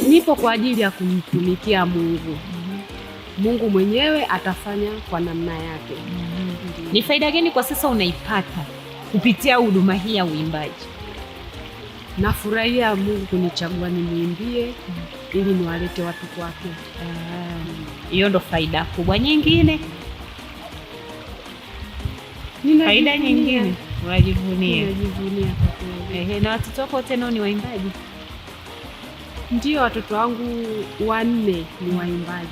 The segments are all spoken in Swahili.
nipo kwa ajili ya kumtumikia Mungu. Mungu mwenyewe atafanya kwa namna yake. Ni faida gani kwa sasa unaipata kupitia huduma hii ya uimbaji? Nafurahia Mungu kunichagua nimwimbie ili niwalete watu kwake. Hiyo ndo faida kubwa. Nyingine faida nyingine unajivunia? Najivunia kwa kweli. Na watoto wako wote nao ni waimbaji? Ndio, watoto wangu 4 ni waimbaji.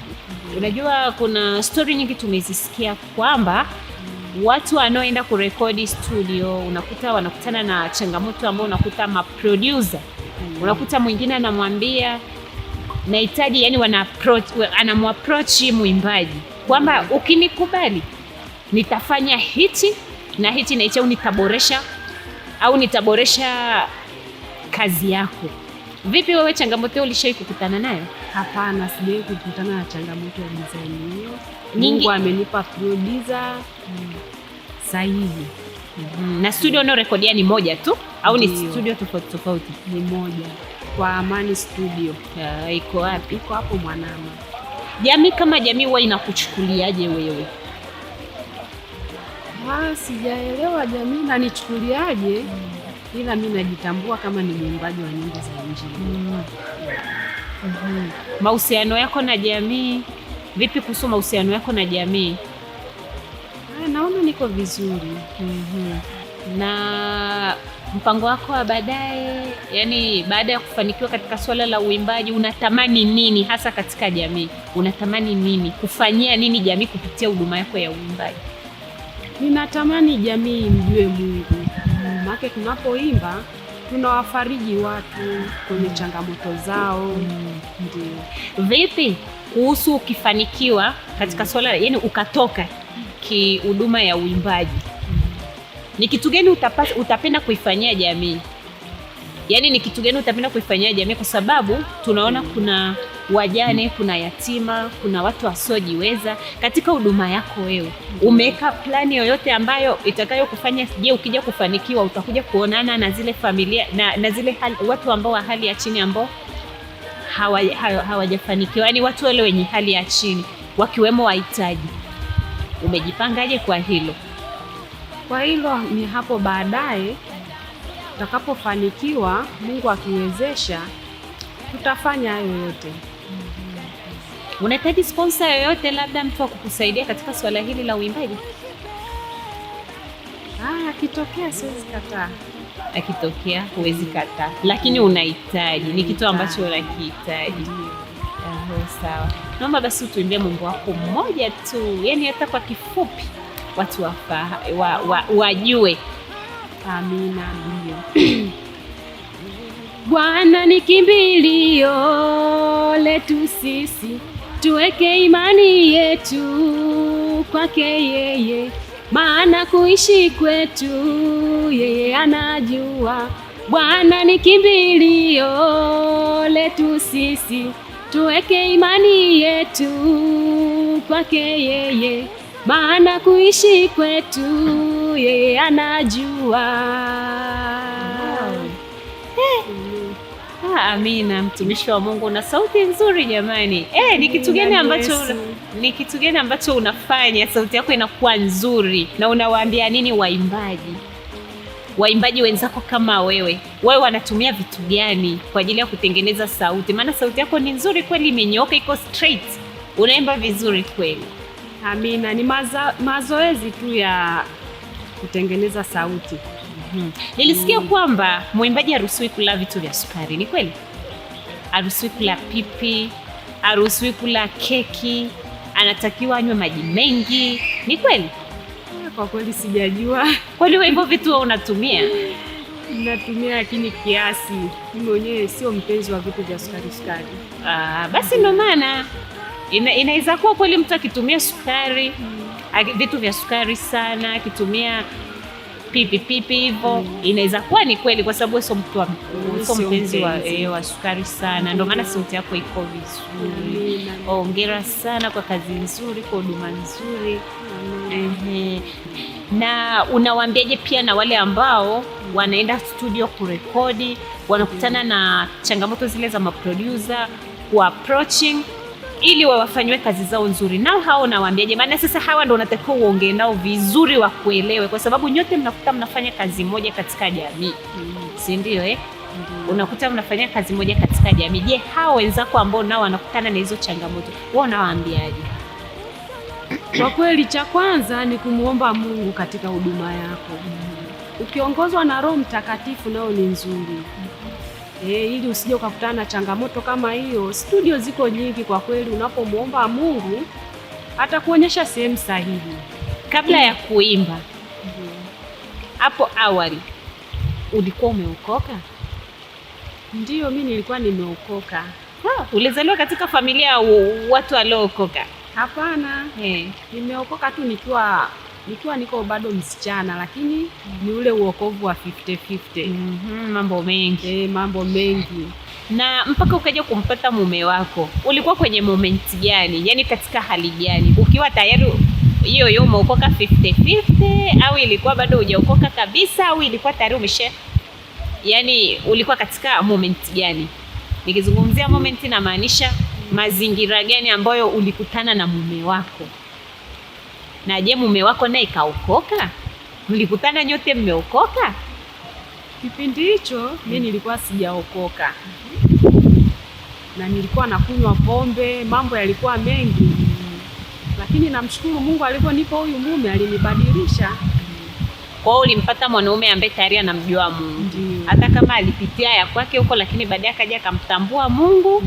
Unajua kuna story nyingi tumezisikia kwamba watu wanaoenda kurekodi studio unakuta wanakutana na changamoto ambao unakuta maproducer unakuta mwingine anamwambia nahitaji, yani anamapproach muimbaji kwamba ukinikubali nitafanya hiti na hiti na hicho, nitaboresha kazi yako. Vipi wewe, changamoto ulishawahi kukutana nayo? Hapana, sijawahi kukutana na changamoto ya design hiyo. Mungu amenipa producer sahihi. Na studio unayorekodia ni moja tu au ni studio tofauti tofauti? Ni moja, kwa Amani Studio. Iko wapi? Iko hapo Mwanama. Jamii kama jamii huwa inakuchukuliaje wewe? Sijaelewa jamii inanichukuliaje, ila mimi najitambua kama ni mwimbaji wa nyimbo za Injili. Mahusiano yako na jamii vipi? Kuhusu mahusiano yako na jamii? Naona niko vizuri. Na mpango wako wa baadaye, yani baada ya kufanikiwa katika swala la uimbaji, unatamani nini hasa katika jamii? Unatamani nini, kufanyia nini jamii kupitia huduma yako ya uimbaji? Ninatamani jamii mjue Mungu. Maana tunapoimba tunawafariji watu kwenye changamoto zao. Ndio. Vipi kuhusu ukifanikiwa katika swala, yani ukatoka huduma ya uimbaji, ni kitu gani utapenda kuifanyia jamii? Yani ni kitu gani utapenda kuifanyia jamii? Kwa sababu tunaona kuna wajane, kuna yatima, kuna watu wasiojiweza. Katika huduma yako wewe umeweka plani yoyote ambayo itakayokufanya, je, ukija kufanikiwa utakuja kuonana na zile familia na zile watu ambao wa hali ya chini ambao hawajafanikiwa, yani watu wale wenye hali ya chini wakiwemo wahitaji? Umejipangaje kwa hilo? Kwa hilo ni hapo baadaye tutakapofanikiwa, Mungu akiwezesha, tutafanya hayo yote. Unahitaji sponsor yoyote, labda mtu wa kukusaidia katika swala hili la uimbaji? Akitokea siwezi kataa. Akitokea huwezi kataa, lakini unahitaji, ni kitu ambacho unakihitaji. Sawa. Naomba basi utuimbie Mungu wako mmoja tu, yani hata kwa kifupi watu wajue. Amina. Ndio. Bwana ni kimbilio letu sisi, tuweke imani yetu kwake yeye, maana kuishi kwetu yeye anajua. Bwana ni kimbilio letu sisi, tuweke imani yetu kwake yeye, maana kuishi kwetu yeye anajua. Amina. Mtumishi wa Mungu na sauti nzuri jamani. Ni kitu gani ambacho unafanya sauti yako inakuwa nzuri, na unawaambia nini waimbaji wenzako kama wewe wanatumia vitu gani kwa ajili ya kutengeneza sauti? Maana sauti yako ni nzuri kweli, imenyooka, iko straight, unaimba vizuri kweli. Amina. Ni mazoezi tu ya kutengeneza sauti. Nilisikia kwamba mwimbaji haruhusiwi kula vitu vya sukari, ni kweli? Haruhusiwi kula pipi, haruhusiwi kula keki, anatakiwa anywe maji mengi, ni kweli? Kwa kweli sijajua. Kweli hivyo vitu wewe unatumia? Natumia, lakini kiasi. Mimi mwenyewe sio mpenzi wa vitu vya sukari. Basi ndio maana inaweza kuwa kweli mtu akitumia sukari, vitu vya sukari sana, akitumia pipi hivyo, inaweza kuwa ni kweli, kwa sababu sio mpenzi wa sukari sana. Ndio maana sauti yako iko vizuri. Hongera sana kwa kazi nzuri, kwa huduma nzuri. Na unawaambiaje pia na wale ambao wanaenda studio kurekodi, wanakutana na changamoto zile za maproducer ku approaching ili wawafanywe kazi zao nzuri, nao hao nawaambiaje? Maana sasa hawa ndio unatakiwa uongee nao vizuri, wakuelewe, kwa sababu nyote mnakuta mnafanya kazi moja katika jamii, si ndio? Unakuta mnafanya kazi moja katika jamii. Je, hao wenzako ambao nao wanakutana na hizo changamoto, wao unawaambiaje? Kwa kweli, cha kwanza ni kumuomba Mungu katika huduma yako. Ukiongozwa na Roho Mtakatifu nao ni nzuri. Ili usije ukakutana na changamoto kama hiyo. Studio ziko nyingi kwa kweli, unapomuomba Mungu atakuonyesha sehemu sahihi. Kabla ya kuimba, hapo awali ulikuwa umeokoka? Ndiyo, mimi nilikuwa nimeokoka. Ulizaliwa katika familia ya watu waliookoka? Hapana. Nimeokoka tu nikiwa niko bado msichana, lakini ni ule uokovu wa 50-50. Mambo mengi. Mambo mengi. Na mpaka ukaja kumpata mume wako, ulikuwa kwenye moment gani? Yaani katika hali gani? Ukiwa tayari hiyo umeokoka 50-50, au ilikuwa bado hujaokoka kabisa, au ilikuwa tayari yaani ulikuwa katika moment gani? Nikizungumzia moment namaanisha mazingira gani ambayo ulikutana na mume wako? Na je, mume wako naye kaokoka? Mlikutana nyote mmeokoka? Kipindi hicho mimi nilikuwa sijaokoka. Na nilikuwa nakunywa pombe, mambo yalikuwa mengi. Lakini namshukuru Mungu, aliponipa huyu mume alinibadilisha. Kwa hiyo ulimpata mwanaume ambaye tayari anamjua Mungu. Hata kama alipitia ya kwake huko, lakini baadaye akaja akamtambua Mungu.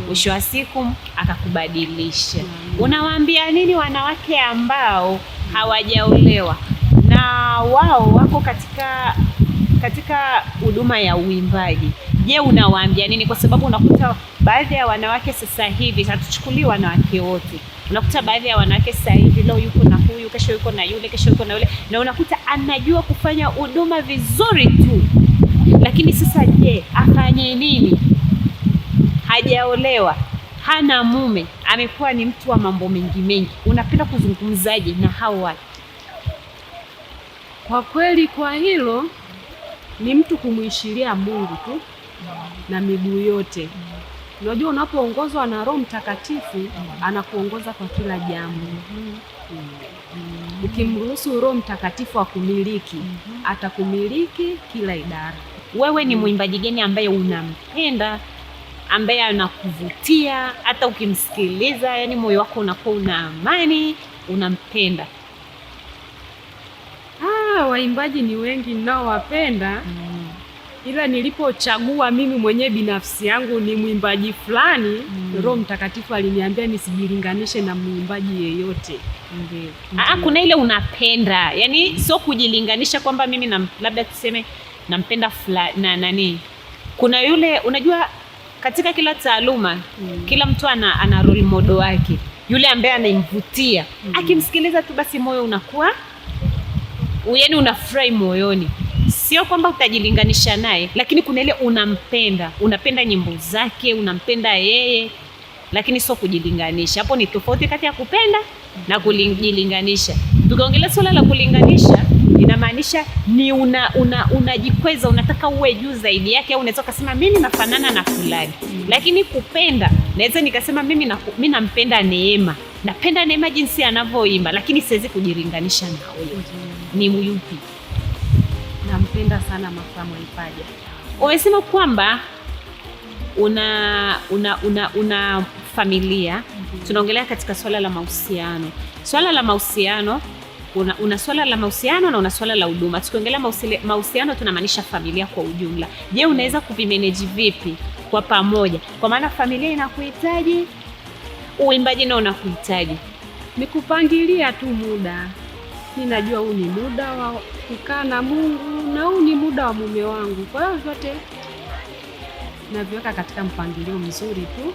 Mwisho wa siku akakubadilisha. Unawaambia nini wanawake ambao hawajaolewa na wao wako katika huduma ya uimbaji? Je, unawaambia nini? Kwa sababu unakuta baadhi ya wanawake sasa hivi, hatuchukulii wanawake wote, unakuta baadhi ya wanawake sasa hivi leo yuko na huyu, kesho yuko na yule, kesho yuko na yule, na unakuta anajua kufanya huduma vizuri tu, lakini sasa je, afanye nini? Hajaolewa, hana mume, amekuwa ni mtu wa mambo mengi. Unapenda kuzungumzaje na hao watu? Kwa kweli, kwa hilo ni mtu kumwishiria Mungu tu na miguu yote. Unajua, unapoongozwa na Roho Mtakatifu anakuongoza kwa kila jambo. Ukimruhusu Roho Mtakatifu akumiliki, atakumiliki kila idara. Wewe ni mwimbaji gani ambaye unampenda, ambaye anakuvutia, hata ukimsikiliza yani moyo wako unakuwa una amani, unampenda? Waimbaji ni wengi ninaowapenda. Ila nilipochagua mimi mwenyewe binafsi yangu ni mwimbaji fulani, Roho Mtakatifu aliniambia nisijilinganishe na mwimbaji yeyote. Kuna ile unapenda, yani sio kujilinganisha kwamba mimi labda tuseme nampenda fulani nani. Kuna yule, unajua katika kila taaluma kila mtu ana role model wake, yule ambaye anamvutia. Akimsikiliza tu basi moyo unakuwa yaani unafurahi moyoni. Sio kwamba utajilinganisha naye, lakini kuna ile unapenda nyimbo zake, unampenda yeye, lakini sio kujilinganisha. Hapo ni tofauti kati ya kupenda na kujilinganisha. Tukiongelea swala la kulinganisha, inamaanisha ni unajikweza, unataka uwe juu zaidi yake, au unaweza kusema mimi nafanana na fulani. Lakini kupenda, naweza nikasema mimi nampenda Neema. Napenda Neema jinsi anavyoimba, lakini siwezi kujilinganisha na huyo. Ni yupi? Nampenda sana Martha Mwaipaja. Umesema kwamba una familia. Tunaongelea katika swala la mahusiano. Swala la mahusiano, una swala la mahusiano na una swala la huduma. Tukiongelea mahusiano tunamaanisha familia kwa ujumla. Je, unaweza kuvimanage vipi kwa pamoja? Kwa maana familia inakuhitaji, uimbaji nao unakuhitaji. Ni kupangilia tu muda. Ninajua huu ni muda wa kukaa na Mungu na huu ni muda wa mume wangu. Kwa hiyo vyote naviweka katika mpangilio mzuri tu.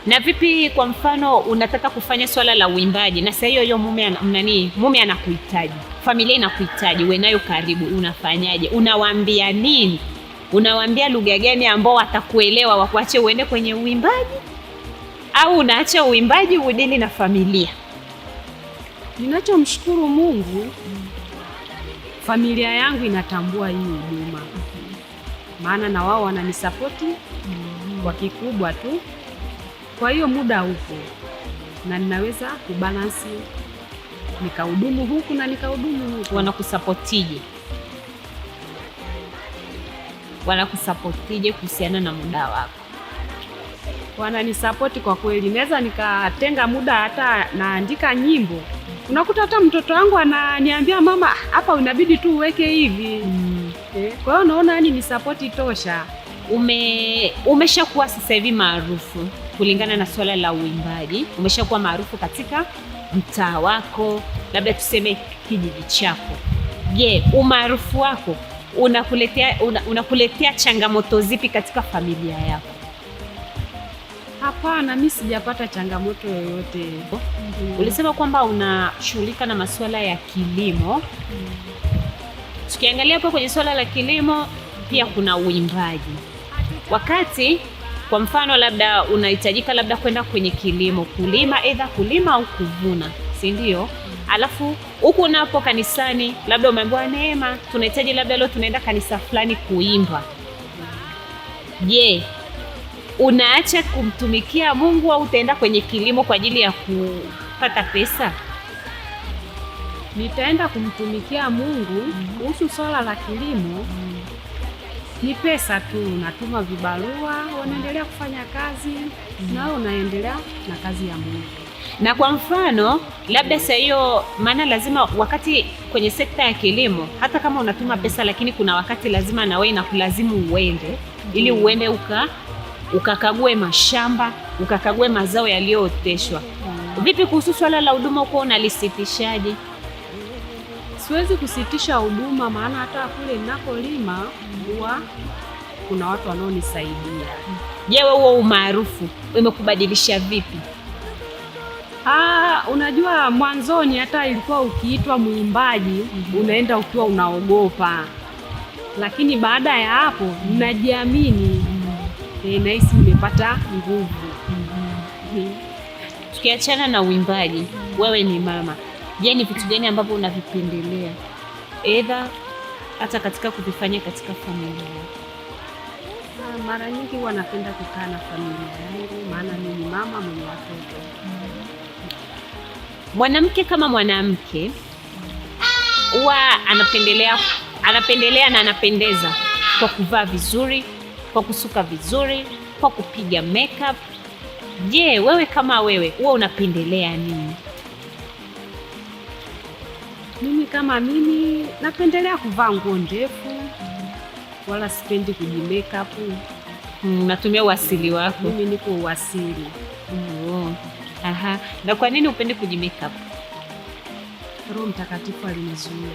Na vipi kwa mfano unataka kufanya swala la uimbaji na sasa hiyo mume anakuhitaji, familia inakuhitaji, wewe nayo karibu, unafanyaje? Unawaambia nini? Unawaambia lugha gani ambao watakuelewa wakuache uende kwenye uimbaji, au unaacha uimbaji udili na familia? Ninachomshukuru Mungu, familia yangu inatambua hii huduma, maana na wao wananisapoti kwa kikubwa tu. Kwa hiyo muda upo na ninaweza kubalansi, nikahudumu huku na nikahudumu huku. Wanakusapotije? Wanakusapotije kuhusiana na muda wako? Wananisapoti kwa kweli, naweza nikatenga muda hata naandika nyimbo. Unakuta hata mtoto wangu ananiambia, mama, hapa unabidi tu uweke hivi. Kwa hiyo naona ni sapoti tosha. Umeshakuwa sasa hivi maarufu kulingana na swala la uimbaji, umeshakuwa maarufu katika mtaa wako, labda tuseme kijiji chako. Je, umaarufu wako unakuletea changamoto zipi katika familia yako? Hapana, mimi sijapata changamoto yoyote. Ulisema kwamba unashughulika na masuala ya kilimo. Tukiangalia hapo kwenye swala la kilimo pia kuna uimbaji. Wakati kwa mfano labda unahitajika labda kwenda kwenye kilimo, kulima au kuvuna, si ndio? Alafu huku unapo kanisani labda umeambiwa, Neema, tunahitaji labda leo tunaenda kanisa fulani kuimba. Je, unaacha kumtumikia Mungu au utaenda kwenye kilimo kwa ajili ya kupata pesa? Nitaenda kumtumikia Mungu. Kuhusu swala la kilimo, ni pesa tu, natuma vibarua, wanaendelea kufanya kazi na unaendelea na kazi ya Mungu. Na kwa mfano labda sasa hiyo, maana lazima wakati kwenye sekta ya kilimo, hata kama unatuma pesa, lakini kuna wakati lazima na wewe inakulazimu uende, ili uende ukakague mashamba, ukakague mazao yaliyooteshwa. Vipi kuhusu swala la huduma, uko unalisitishaje? Siwezi kusitisha huduma, maana hata kule ninakolima huwa kuna watu wanaonisaidia. Je, wewe umaarufu umekubadilisha vipi? Unajua mwanzoni hata ilikuwa ukiitwa mwimbaji unaenda ukiwa unaogopa, lakini baada ya hapo ninajiamini. Nahisi nimepata nguvu. Tukiachana na uimbaji, wewe ni mama. Je, ni vitu gani ambavyo unavipendelea aidha hata katika kuvifanya katika familia yako? Mara nyingi huwa napenda kukaa na familia yangu, maana mimi ni mama mwenye watoto. Mwanamke kama mwanamke huwa anapendelea na anapendeza kwa kuvaa vizuri, kwa kusuka vizuri, kwa kupiga makeup. Je, wewe kama wewe huwa unapendelea nini? Mimi kama mimi napendelea kuvaa nguo ndefu, wala sipendi kujimake-up. Natumia uasili wako. Mimi niko uasili. Aha. Na kwa nini upende kujimake-up? Roho Mtakatifu alinizuia.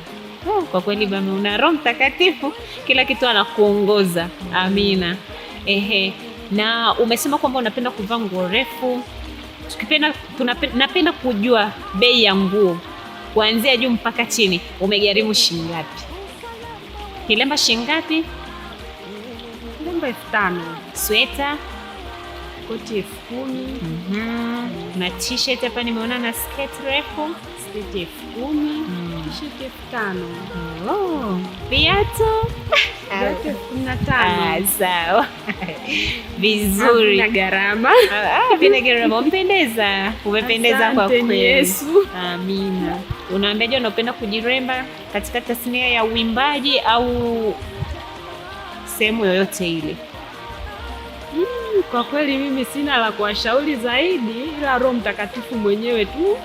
Kwa kweli mama, una Roho Mtakatifu, kila kitu anakuongoza. Amina. Na umesema kwamba unapenda kuvaa nguo refu. Napenda kujua bei ya nguo kuanzia juu mpaka chini, umegharimu shilingi ngapi? Kilemba shilingi ngapi? Kilemba 5,000. Sweta? Koti 10,000. Na t-shirt hapa nimeona na skirt refu. Skirt 10,000. T-shirt 5,000. Viatu? Viatu 15,000. Sawa. Vizuri. Na gharama. Vina gharama. Umependeza kwa kweli. Yesu. Amina. Unaambiaje unapenda kujiremba katika tasnia ya uimbaji au sehemu yoyote ile? Kwa kweli mimi sina la kuwashauri zaidi, ila Roho Mtakatifu mwenyewe tu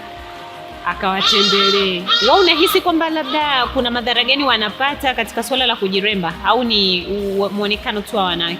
akawatembelee. Wewe unahisi kwamba labda kuna madhara gani wanapata katika swala la kujiremba au ni muonekano tu wa wanawake?